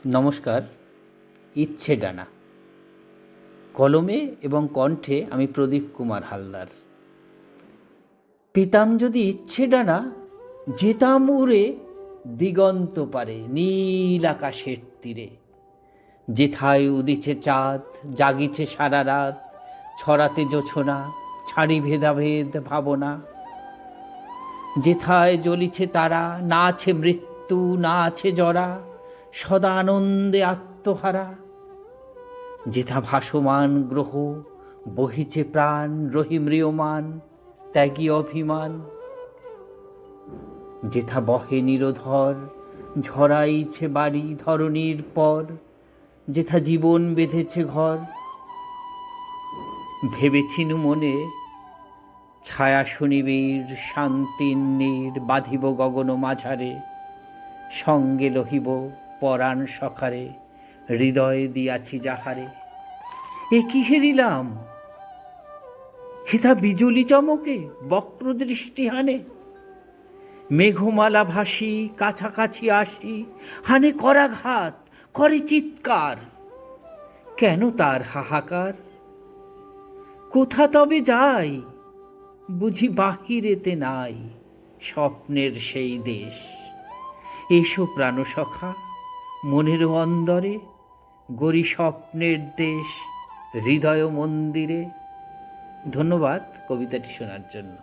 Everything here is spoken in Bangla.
নমস্কার। ইচ্ছে ডানা কলমে এবং কণ্ঠে আমি প্রদীপ কুমার হালদার। পেতাম যদি ইচ্ছে ডানা, যেতাম উড়ে দিগন্ত পারে নীল আকাশের তীরে। যেথায় উদিছে চাঁদ, জাগিছে সারা রাত, ছড়াতে জোছনা, ছাড়ি ভেদাভেদ ভাবনা। যেথায় জ্বলিছে তারা, না আছে মৃত্যু, না আছে জরা, সদা আনন্দে আত্মহারা। যেথা ভাসমান গ্রহ, বহিছে প্রাণ, রহিমৃয়মান ত্যাগী অভিমান। যেথা বহে নিরোধর, ঝরাইছে বাড়ি ধরণীর পর, যেথা জীবন বেঁধেছে ঘর। ভেবেছিনু মনে, ছায়া শুনিবীর শান্তির নীড় বাঁধিব গগন মাঝারে, সঙ্গে লহিব পরাণ সখারে, হৃদয় দিয়াছি যাহারে। এ কি হেরিলাম, হেথা বিজুলি চমকে বক্র দৃষ্টি হানে। মেঘমালা ভাসি কাছাকাছি আসি, হানে করাঘাত, করে চিৎকার। কেন তার হাহাকার? কোথা তবে যাই, বুঝি বাহিরেতে নাই স্বপ্নের সেই দেশ। এসো প্রাণসখা, মনের অন্দরে গড়ি স্বপ্নের দেশ হৃদয় মন্দিরে। ধন্যবাদ কবিতাটি শোনার জন্য।